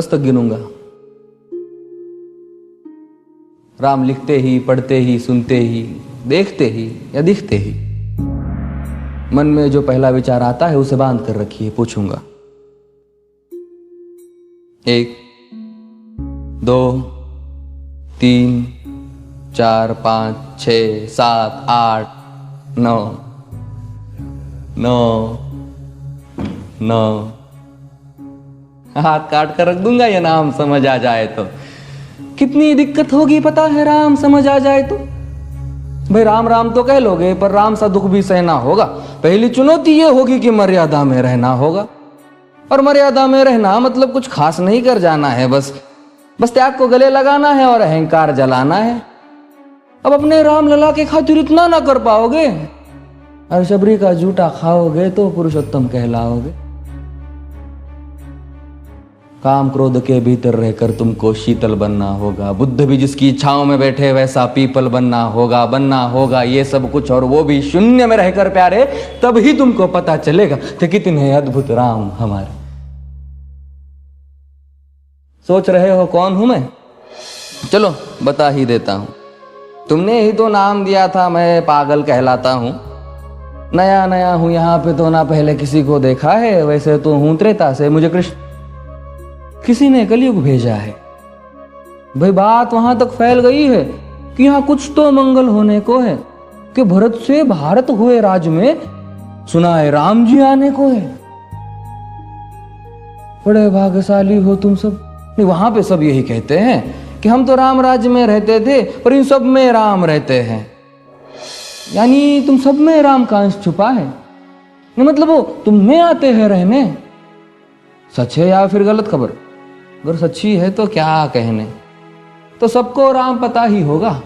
10 तक गिनूंगा। राम लिखते ही, पढ़ते ही, सुनते ही, देखते ही या दिखते ही, मन में जो पहला विचार आता है उसे बांध कर रखिए। पूछूंगा 1 2 3 4 5 6 7 8 9 9 9। हाथ काट कर रख दूंगा ये नाम समझ आ जाए तो। कितनी दिक्कत होगी पता है राम समझ आ जाए तो। भाई राम राम तो कह लोगे पर राम सा दुख भी सहना होगा। पहली चुनौती ये होगी कि मर्यादा में रहना होगा। और मर्यादा में रहना मतलब कुछ खास नहीं कर जाना है, बस त्याग को गले लगाना है और अहंकार जलाना है। अब अपने राम लला के खातिर इतना ना कर पाओगे और शबरी का जूठा खाओगे तो पुरुषोत्तम कहलाओगे। काम क्रोध के भीतर रहकर तुमको शीतल बनना होगा। बुद्ध भी जिसकी इच्छाओं में बैठे वैसा पीपल बनना होगा ये सब कुछ, और वो भी शून्य में रहकर प्यारे। तभी तुमको पता चलेगा कि कितने अद्भुत राम हमारे। सोच रहे हो कौन हूं मैं? चलो बता ही देता हूं। तुमने ही तो नाम दिया था मैं पागल कहलाता हूं। नया नया हूं यहाँ पे तो ना पहले किसी को देखा है। वैसे तो हूं त्रेता से, मुझे कृष्ण किसी ने कलयुग भेजा है। भाई बात वहां तक फैल गई है कि यहाँ कुछ तो मंगल होने को है कि भरत से भारत हुए राज में सुना है राम जी आने को है। बड़े भाग्यशाली हो तुम सब। नहीं, वहां पे सब यही कहते हैं कि हम तो राम राज्य में रहते थे पर इन सब में राम रहते हैं। यानी तुम सब में राम का अंश छुपा है। नहीं मतलब वो तुम में आते हैं रहने। सच है या फिर गलत खबर? अगर सच्ची है तो क्या कहने। तो सबको राम पता ही होगा,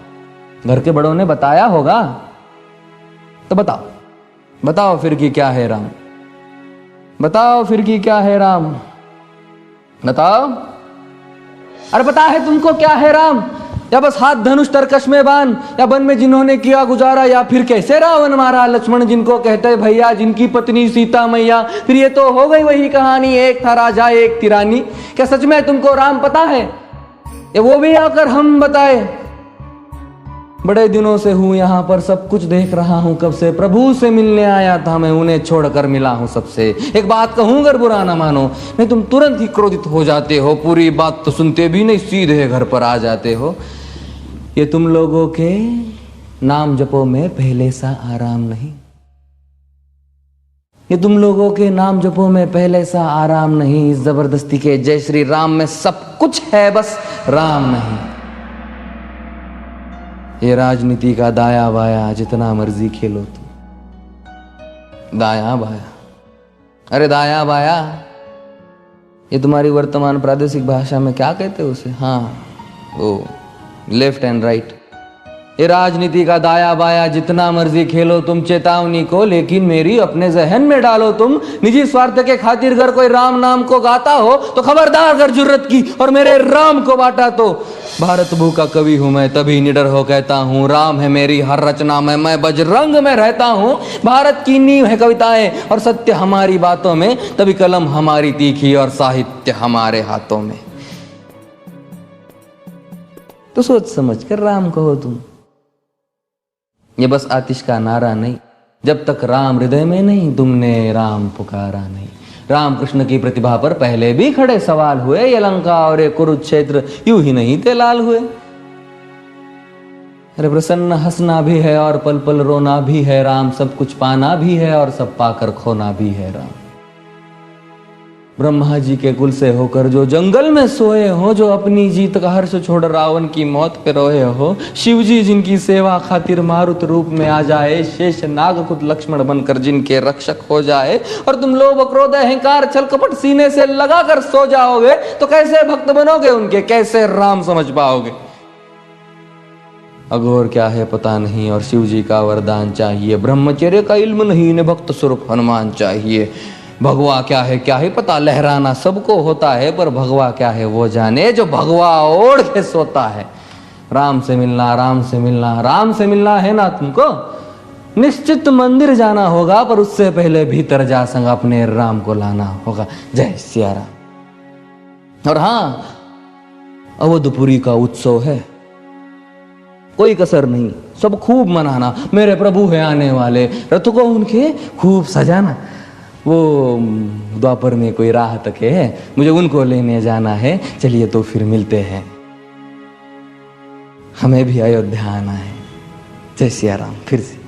घर के बड़ों ने बताया होगा। तो बताओ फिर कि क्या है राम। बताओ फिर कि क्या है राम। बताओ। अरे पता है तुमको क्या है राम? या बस हाथ धनुष तरकश में बांध, या वन में जिन्होंने किया गुजारा, या फिर कैसे रावण मारा लक्ष्मण जिनको कहते भैया, जिनकी पत्नी सीता मैया। फिर ये तो हो गई वही कहानी, एक था राजा एक थी रानी। क्या सच में तुमको राम पता है? ये वो भी आकर हम बताए। बड़े दिनों से हूं यहाँ पर, सब कुछ देख रहा हूं कब से। प्रभु से मिलने आया था मैं, उन्हें छोड़कर मिला हूं सबसे। एक बात कहूं अगर बुरा ना मानो, नहीं तुम तुरंत ही क्रोधित हो जाते हो। पूरी बात तो सुनते भी नहीं, सीधे घर पर आ जाते हो। ये तुम लोगों के नाम जपो में पहले सा आराम नहीं। ये तुम लोगों के नाम जपो में पहले सा आराम नहीं। इस जबरदस्ती के जय श्री राम में सब कुछ है, बस राम नहीं। ये राजनीति का दाया बाया जितना मर्जी खेलो तुम। दाया बाया, अरे दाया बाया ये तुम्हारी वर्तमान प्रादेशिक भाषा में क्या कहते हो उसे? हाँ वो लेफ्ट एंड राइट। ये राजनीति का दाया बाया जितना मर्जी खेलो तुम चेतावनी को, लेकिन मेरी अपने जहन में डालो तुम। निजी स्वार्थ के खातिर अगर कोई राम नाम को गाता हो तो खबरदार अगर जुर्रत की और मेरे राम को बांटा तो। भारत भू का कवि हूं मैं, तभी निडर हो कहता हूं राम है मेरी हर रचना में। मैं बजरंग में रहता हूं। भारत की नींव है कविताएं और सत्य हमारी बातों में, तभी कलम हमारी तीखी और साहित्य हमारे हाथों में। तो सोच समझ कर राम कहो तुम। ये बस आतिश का नारा नहीं, जब तक राम हृदय में नहीं तुमने राम पुकारा नहीं। राम कृष्ण की प्रतिभा पर पहले भी खड़े सवाल हुए। ये लंका और ये कुरुक्षेत्र यूं ही नहीं थे लाल हुए। अरे प्रसन्न हंसना भी है और पल पल रोना भी है राम। सब कुछ पाना भी है और सब पाकर खोना भी है राम। ब्रह्मा जी के कुल से होकर जो जंगल में सोए हो, जो अपनी जीत का हर्ष छोड़ रावण की मौत पे रोए हो। शिव जी जिनकी सेवा खातिर मारुत रूप में आ जाए। शेष नाग खुद लक्ष्मण बनकर जिनके रक्षक हो जाए। और तुम लोभ क्रोध अहंकार छल कपट सीने से लगा कर सो जाओगे तो कैसे भक्त बनोगे उनके, कैसे राम समझ पाओगे? अघोर क्या है पता नहीं और शिव जी का वरदान चाहिए। ब्रह्मचर्य का इल्म नहीं, इन्हें भक्त स्वरूप हनुमान चाहिए। भगवा क्या है पता, लहराना सबको होता है पर भगवा क्या है वो जाने जो भगवा ओढ़ के सोता है। राम से मिलना, राम से मिलना, राम से मिलना है ना तुमको? निश्चित मंदिर जाना होगा पर उससे पहले भीतर जा संग अपने राम को लाना होगा। जय सिया राम। और हाँ, अवधपुरी का उत्सव है, कोई कसर नहीं, सब खूब मनाना। मेरे प्रभु है आने वाले, रथ को उनके खूब सजाना। वो द्वापर में कोई राह तके है, मुझे उनको लेने जाना है। चलिए तो फिर मिलते हैं, हमें भी अयोध्या आना है। जय सिया राम। फिर से